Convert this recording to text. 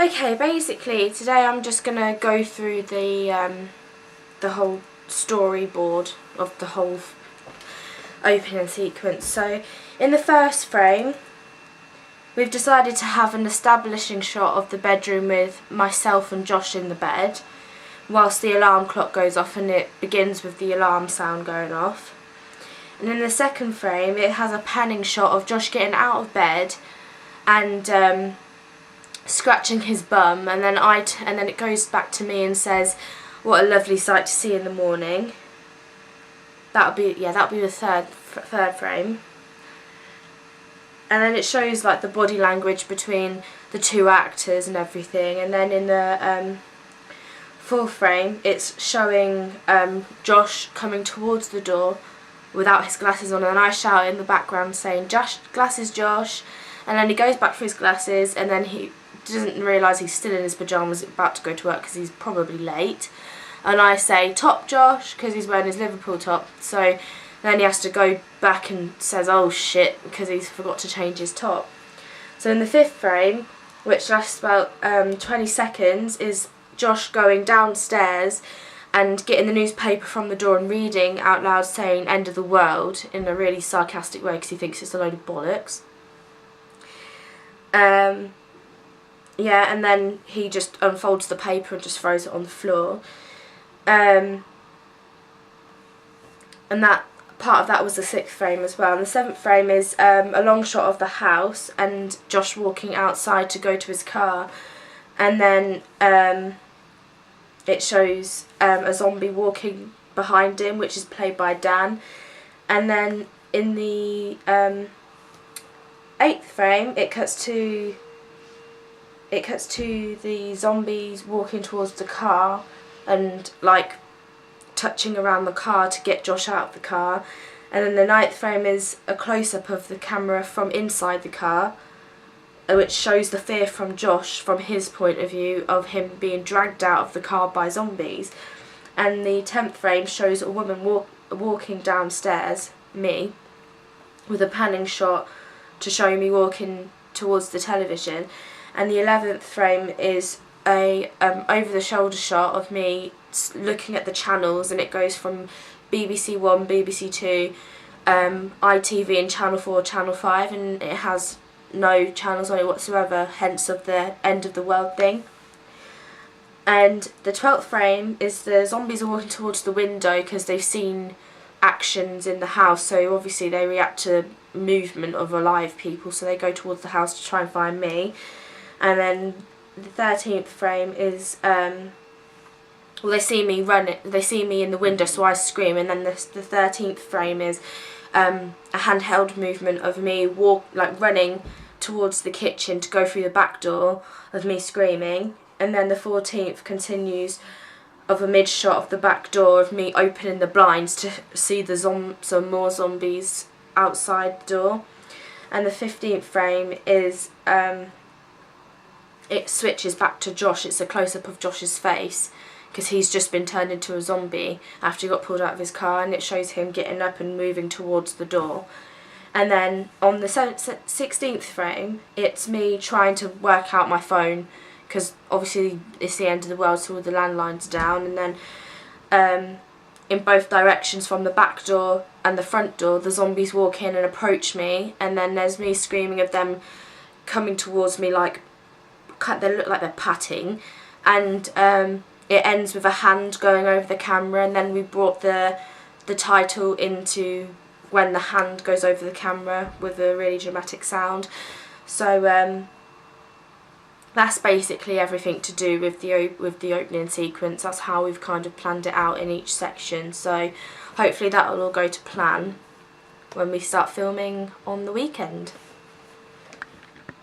Okay, basically today I'm just gonna go through the whole storyboard of the whole opening sequence. So in the first frame we've decided to have an establishing shot of the bedroom with myself and Josh in the bed whilst the alarm clock goes off, and it begins with the alarm sound going off. And in the second frame it has a panning shot of Josh getting out of bed and scratching his bum, and then it goes back to me and says, "What a lovely sight to see in the morning." That'll be the third frame. And then it shows like the body language between the two actors and everything. And then in the fourth frame it's showing Josh coming towards the door without his glasses on, and I shout in the background saying, "Josh, glasses, Josh." And then he goes back for his glasses, and then he doesn't realise he's still in his pyjamas about to go to work because he's probably late. And I say, "Top, Josh," because he's wearing his Liverpool top. So then he has to go back and says, "Oh shit," because he's forgot to change his top. So in the fifth frame, which lasts about 20 seconds, is Josh going downstairs and getting the newspaper from the door and reading out loud saying "End of the world" in a really sarcastic way because he thinks it's a load of bollocks. Yeah, and then he just unfolds the paper and just throws it on the floor. And that part of that was the sixth frame as well. And the seventh frame is a long shot of the house and Josh walking outside to go to his car. And then it shows a zombie walking behind him, which is played by Dan. And then in the eighth frame it cuts to the zombies walking towards the car and like touching around the car to get Josh out of the car. And then the ninth frame is a close-up of the camera from inside the car, which shows the fear from Josh from his point of view of him being dragged out of the car by zombies. And the 10th frame shows a woman walking downstairs, me, with a panning shot to show me walking towards the television. And the 11th frame is a over-the-shoulder shot of me looking at the channels, and it goes from BBC One, BBC Two, ITV and Channel 4, Channel 5, and it has no channels on it whatsoever, hence of the end of the world thing. And the 12th frame is the zombies are walking towards the window because they've seen actions in the house, so obviously they react to movement of alive people, so they go towards the house to try and find me. And then the 13th frame is they see me run it. They see me in the window, so I scream. And then the 13th frame is a handheld movement of me running towards the kitchen to go through the back door of me screaming. And then the 14th continues of a mid shot of the back door of me opening the blinds to see the some more zombies outside the door. And the 15th frame is it switches back to Josh. It's a close-up of Josh's face because he's just been turned into a zombie after he got pulled out of his car, and it shows him getting up and moving towards the door. And then on the 16th frame it's me trying to work out my phone because obviously it's the end of the world, so all the landlines are down. And then in both directions from the back door and the front door the zombies walk in and approach me, and then there's me screaming of them coming towards me like they look like they're patting, and it ends with a hand going over the camera, and then we brought the title into when the hand goes over the camera with a really dramatic sound. So that's basically everything to do with the opening sequence. That's how we've kind of planned it out in each section, so hopefully that will all go to plan when we start filming on the weekend.